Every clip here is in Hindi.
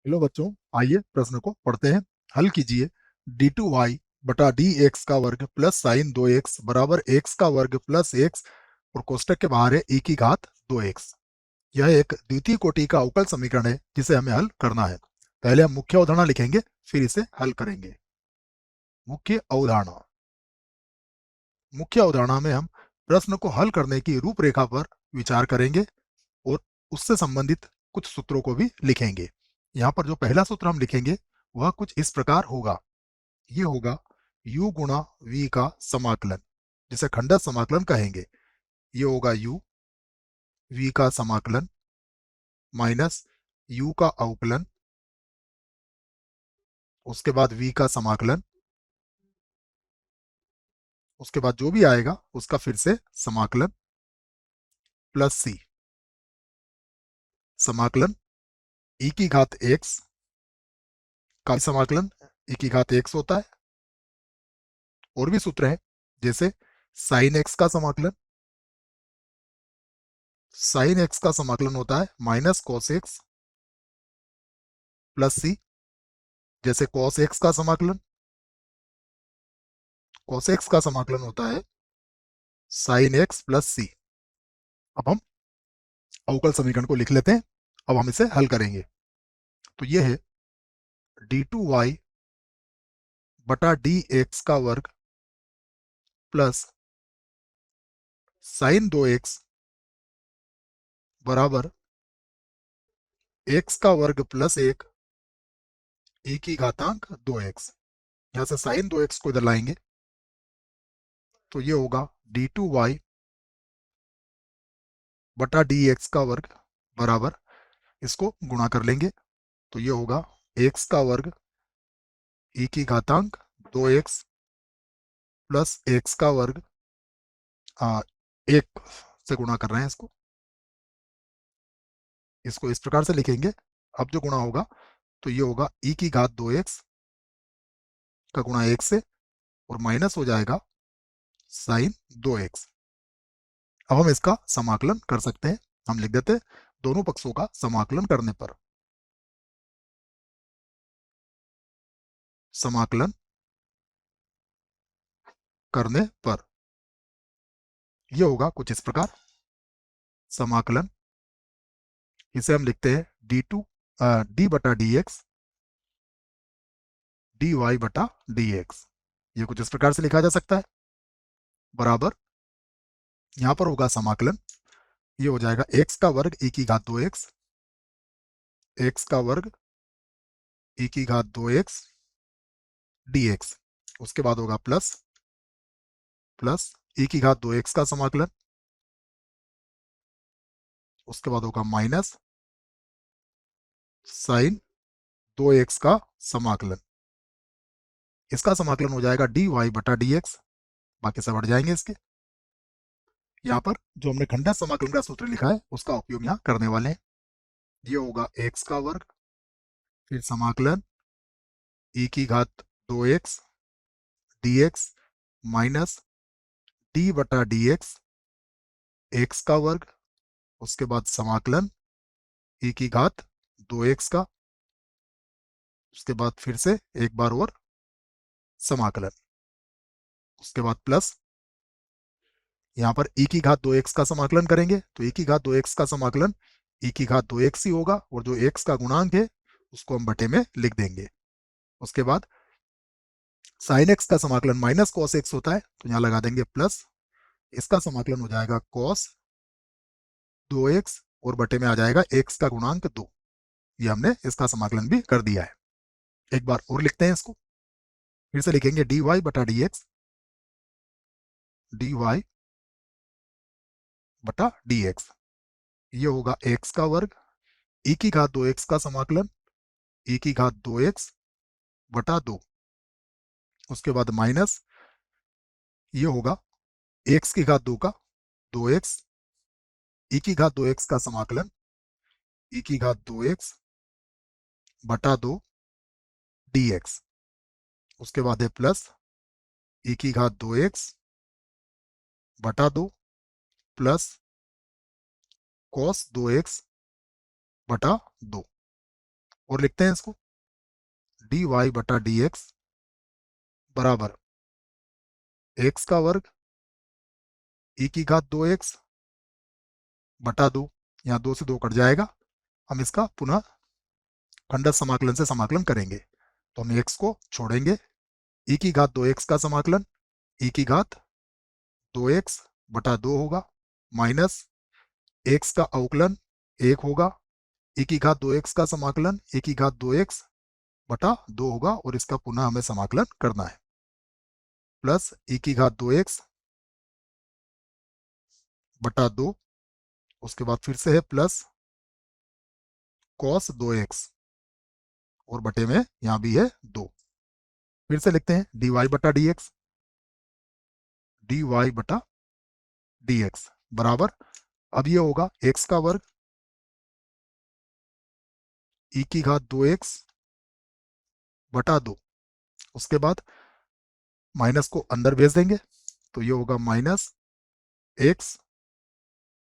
हेलो बच्चों, आइए प्रश्न को पढ़ते हैं। हल कीजिए। d2y बटा डी एक्स का वर्ग प्लस साइन 2x बराबर एक्स का वर्ग प्लस एक्स और कोष्टक के बाहर है e की घात 2x। यह एक द्वितीय कोटि का अवकल समीकरण है जिसे हमें हल करना है। पहले हम मुख्य अवधारणा लिखेंगे, फिर इसे हल करेंगे। मुख्य अवधारणा। मुख्य अवधारणा में हम प्रश्न को हल करने की रूपरेखा पर विचार करेंगे और उससे संबंधित कुछ सूत्रों को भी लिखेंगे। यहाँ पर जो पहला सूत्र हम लिखेंगे वह कुछ इस प्रकार होगा। ये होगा u गुणा v का समाकलन, जिसे खंडक समाकलन कहेंगे। ये होगा u v का समाकलन माइनस u का अवकलन, उसके बाद v का समाकलन, उसके बाद जो भी आएगा उसका फिर से समाकलन प्लस c। समाकलन e की घात x का समाकलन e की घात x होता है। और भी सूत्र है, जैसे साइन x का समाकलन। साइन x का समाकलन होता है minus cos x plus c। जैसे कॉस x का समाकलन, कॉस x का समाकलन होता है साइन x प्लस c। अब हम अवकल समीकरण को लिख लेते हैं। अब हम इसे हल करेंगे। तो ये है d2y बटा डी एक्स का वर्ग प्लस साइन 2x बराबर एक्स का वर्ग प्लस एक e की घातांक 2x। यहां से साइन 2x को इधर लाएंगे तो ये होगा d2y बटा डी एक्स का वर्ग बराबर, इसको गुणा कर लेंगे तो ये होगा एक्स का वर्ग e की घातांक 2x प्लस एक्स का वर्ग, एक से गुणा कर रहे हैं इसको। इसको इस प्रकार से लिखेंगे। अब जो गुणा होगा तो ये होगा e की घात 2x का गुणा एक से, और माइनस हो जाएगा साइन 2x। अब हम इसका समाकलन कर सकते हैं। हम लिख देते हैं दोनों पक्षों का समाकलन करने पर। समाकलन करने पर ये होगा कुछ इस प्रकार। समाकलन, इसे हम लिखते हैं डी बटा डी एक्स डी वाई बटा डी एक्स। ये कुछ इस प्रकार से लिखा जा सकता है बराबर। यहां पर होगा समाकलन, ये हो जाएगा एक्स का वर्ग e की घात 2x, एक्स का वर्ग e की घात 2x dx। उसके बाद होगा प्लस प्लस e की घात 2x का समाकलन, उसके बाद होगा माइनस साइन 2x का समाकलन। इसका समाकलन हो जाएगा dy बटा dx। बाकी सब हट जाएंगे इसके। यहाँ पर जो हमने खंडक समाकलन का सूत्र लिखा है उसका उपयोग यहाँ करने वाले हैं। ये होगा x का वर्ग, फिर समाकलन e की घात 2x dx माइनस d बटा dx x का वर्ग, उसके बाद समाकलन e की घात 2x का, उसके बाद फिर से एक बार और समाकलन, उसके बाद प्लस। यहाँ पर e की घात 2x का समाकलन करेंगे तो e की घात 2x का समाकलन e की घात 2x ही होगा, और जो x का गुणांक है उसको हम बटे में लिख देंगे। उसके बाद साइन x का समाकलन माइनस कॉस x होता है तो यहाँ लगा देंगे प्लस। इसका समाकलन हो जाएगा कॉस 2x और बटे में आ जाएगा x का गुणांक 2। ये हमने इसका समाकलन भी कर दिया है। एक बार और लिखते हैं इसको। फिर से लिखेंगे dy बटा dx dy बटा dx। ये होगा x का वर्ग e की घात 2x का समाकलन e की घात 2x बटा 2। उसके बाद माइनस, ये होगा x की घात 2 का 2x e की घात 2x का समाकलन e की घात 2x बटा 2 dx। उसके बाद है प्लस e की घात 2x बटा 2 प्लस cos 2x बटा 2। और लिखते हैं इसको, डी वाई बटा डी एक्स बराबर एक्स का वर्ग ई की घात 2x बटा 2, यहाँ 2 से 2 कट जाएगा। हम इसका पुनः खंडक समाकलन से समाकलन करेंगे, तो हम x को छोड़ेंगे, ई की घात 2x का समाकलन ई की घात 2x बटा 2 होगा, माइनस x का अवकलन 1 होगा, ई की घात 2x का समाकलन ई की घात 2x बटा 2 होगा, और इसका पुनः हमें समाकलन करना है, प्लस ई की घात 2x बटा 2, उसके बाद फिर से है प्लस कॉस 2x, और बटे में यहां भी है 2। फिर से लिखते हैं डी वाई बटा डी एक्स, डी वाई बटा डी एक्स बराबर, अब ये होगा x का वर्ग ई की घात 2x बटा 2, उसके बाद माइनस को अंदर भेज देंगे, तो ये होगा माइनस एक्स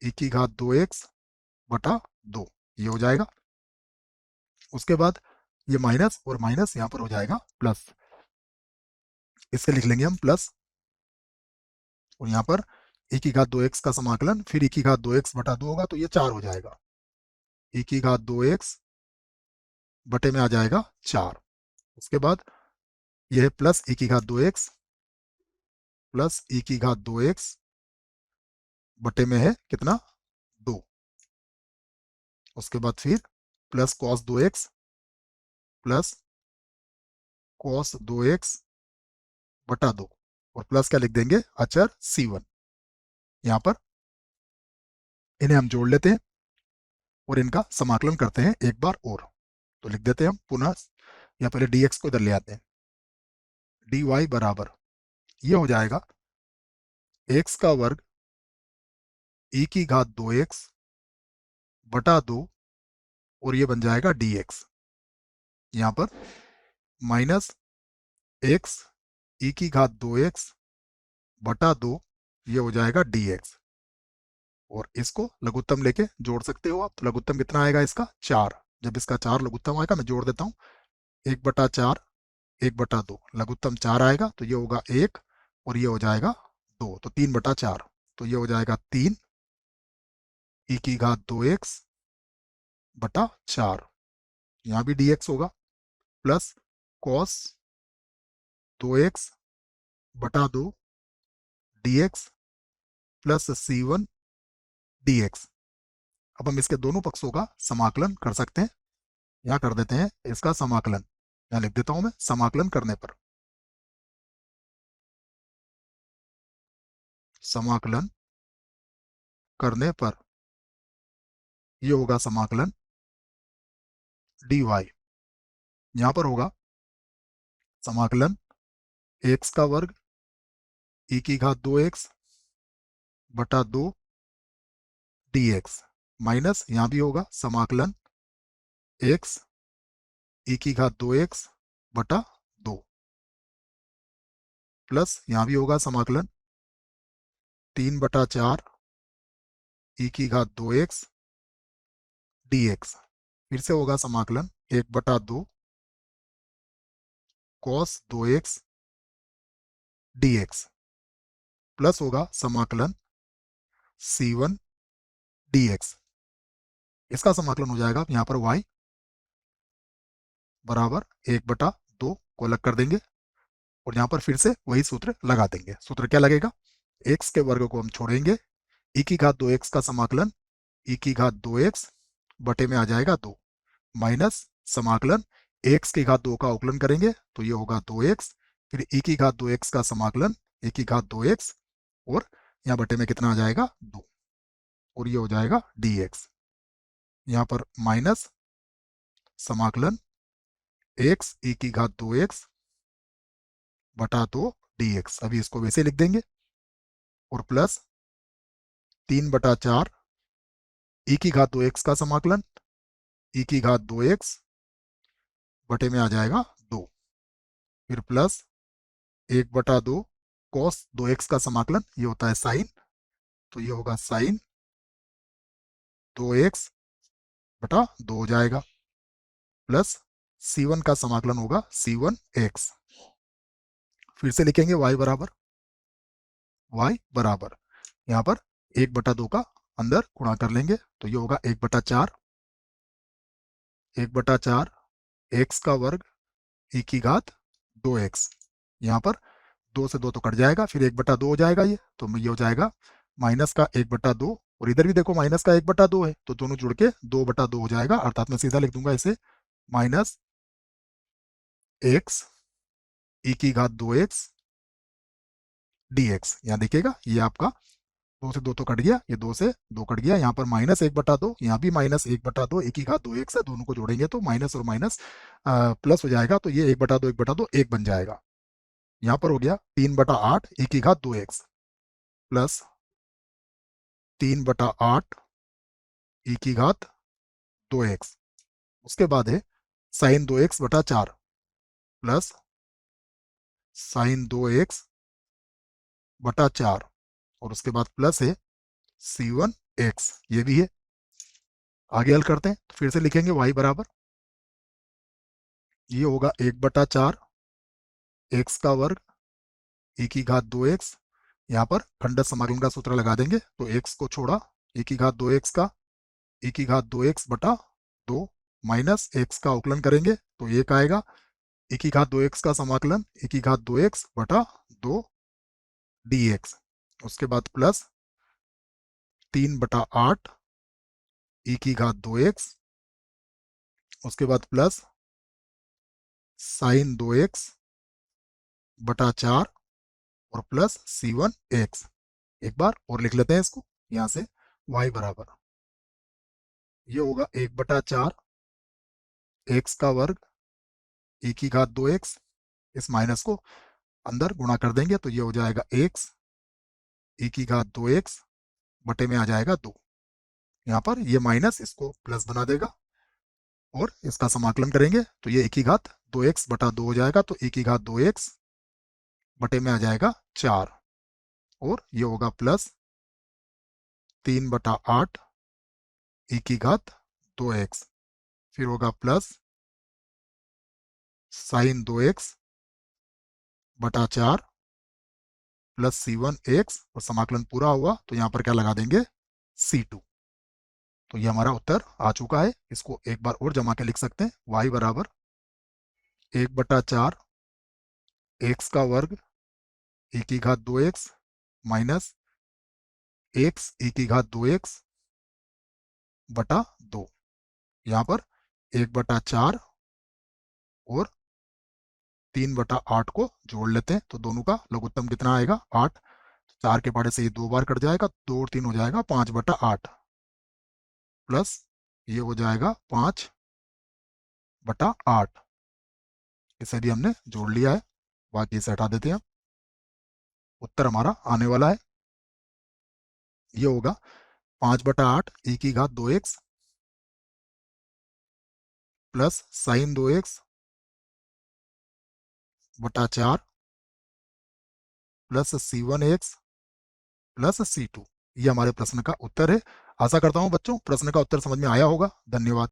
ई की घात 2x बटा 2, ये हो जाएगा। उसके बाद ये माइनस और माइनस यहां पर हो जाएगा प्लस, इससे लिख लेंगे हम प्लस, और यहाँ पर ई की घात 2x का समाकलन फिर ई की घात 2x बटा 2 होगा, तो ये 4 हो जाएगा, ई की घात 2x बटे में आ जाएगा 4। उसके बाद यह है प्लस ई की घात 2x प्लस ई की घात 2x बटे में है कितना 2, उसके बाद फिर plus cos 2x plus cos 2x बटा 2, और प्लस क्या लिख देंगे अचर c1। यहाँ पर इन्हें हम जोड़ लेते हैं और इनका समाकलन करते हैं एक बार और, तो लिख देते हैं हम पुनः, या पहले dx को इधर ले आते हैं, dy बराबर ये हो जाएगा x का वर्ग e की घात 2x बटा 2, और ये बन जाएगा dx, यहाँ पर माइनस x e की घात 2x बटा 2, ये हो जाएगा dx, और इसको लघुत्तम लेके जोड़ सकते हो आप, तो लघुत्तम कितना आएगा इसका 4, जब इसका 4 लघुत्तम आएगा, मैं जोड़ देता हूँ, 1/4 1/2, लघुत्तम 4 आएगा, तो ये होगा 1 और ये हो जाएगा 2, तो 3/4, तो ये हो जाएगा 3 ई की घात 2x बटा 4, यहाँ भी dx होगा, प्लस कॉस 2x बटा 2 dx प्लस c1 dx। अब हम इसके दोनों पक्षों का समाकलन कर सकते हैं, यहाँ कर देते हैं इसका समाकलन, यहाँ लिख देता हूं मैं, समाकलन करने पर, समाकलन करने पर ये होगा समाकलन dy, यहां पर होगा समाकलन x का वर्ग e की घात 2x बटा 2 dx, माइनस यहां भी होगा समाकलन x e की घात 2x बटा 2, प्लस यहां भी होगा समाकलन 3/4 e की घात 2x dx, फिर से होगा समाकलन 1/2 cos 2x dx, प्लस होगा समाकलन c1 dx, इसका समाकलन हो जाएगा यहाँ पर y बराबर 1/2 को अलग कर देंगे, और यहाँ पर फिर से वही सूत्र लगा देंगे। सूत्र क्या लगेगा, x के वर्ग को हम छोड़ेंगे, e की घात 2x का समाकलन e की घात 2x बटे में आ जाएगा 2, माइनस समाकलन x की घात 2 का अवकलन करेंगे, तो ये होगा 2x, फिर e की घात 2x का समाकलन e की घात 2x, और यहाँ बटे में कितना आ जाएगा 2, और ये हो जाएगा dx, यहाँ पर माइनस समाकलन x e की घात 2x बटा 2 dx, अभी इसको वैसे लिख देंगे, और प्लस 3/4 e की घात 2x का समाकलन e की घात 2x बटे में आ जाएगा 2, फिर प्लस 1/2 cos 2x का समाकलन, ये होता है साइन, तो ये होगा साइन 2x बटा 2 हो जाएगा, प्लस C1 का समाकलन होगा C1x। फिर से लिखेंगे y बराबर यहाँ पर 1/2 का अंदर गुणा कर लेंगे तो ये होगा 1/4, 1/4 x का वर्ग e की घात 2x। यहाँ पर 2 से 2 तो कट जाएगा, फिर 1/2 हो जाएगा ये, तो ये हो जाएगा माइनस का 1/2, और इधर भी देखो माइनस का 1/2 है, तो दोनों जुड़ के 2/2 हो जाएगा, अर्थात मैं सीधा लिख दूंगा इसे माइनस x e की घात 2x dx। यहाँ देखिएगा ये आपका 2 से 2 तो कट गया, ये 2 से 2 कट गया, यहाँ पर माइनस 1/2, यहाँ भी माइनस 1/2 e की घात 2x है, दोनों को जोड़ेंगे तो माइनस और माइनस प्लस हो जाएगा, तो ये 1/2 1/2 1 बन जाएगा। यहाँ पर हो गया 3/8 e की घात 2x प्लस 3/8 e की घात 2x। उसके बाद है sign 2x/4 plus sign 2x/4, और उसके बाद प्लस है C1x, ये भी है। आगे हल करते हैं तो फिर से लिखेंगे y बराबर, ये होगा 1/4 x का वर्ग e की घात 2x। यहाँ पर खंडक समाकलन का सूत्र लगा देंगे, तो x को छोड़ा e की घात 2x का e की घात 2x/2 माइनस x का अवकलन करेंगे तो 1 आएगा, e की घात 2x का समाकलन e की घात 2x/2 dx। उसके बाद प्लस 3/8 e की घात 2x, उसके बाद प्लस साइन 2x/4 और प्लस C1x। एक बार और लिख लेते हैं इसको यहाँ से, y बराबर ये होगा 1/4 x का वर्ग e की घात 2x, इस माइनस को अंदर गुणा कर देंगे तो ये हो जाएगा x e की घात 2x बटे में आ जाएगा 2। यहाँ पर ये माइनस इसको प्लस बना देगा, और इसका समाकलन करेंगे तो ये e की घात 2x/2 हो जाएगा, तो e की घात 2x बटे में आ जाएगा 4, और ये होगा प्लस 3/8 e की घात 2x, फिर होगा plus sign 2x/4 plus C1x, और समाकलन पूरा हुआ तो यहाँ पर क्या लगा देंगे C2। तो ये हमारा उत्तर आ चुका है, इसको एक बार और जमा के लिख सकते हैं, y बराबर 1/4 x का वर्ग e की घात 2x माइनस x e की घात 2x/2। यहाँ पर 1/4 और 3/8 को जोड़ लेते हैं तो दोनों का लघुत्तम कितना आएगा 8, 4 के पहाड़े से ये 2 बार कट जाएगा, 2 और 3 हो जाएगा 5/8 प्लस ये हो जाएगा 5/8, इसे भी हमने जोड़ लिया है, बाकी इसे हटा देते हैं। उत्तर हमारा आने वाला है, ये होगा 5/8 e की घात 2x plus sign 2x/4 plus C1x plus C2। ये हमारे प्रश्न का उत्तर है। आशा करता हूं बच्चों प्रश्न का उत्तर समझ में आया होगा। धन्यवाद।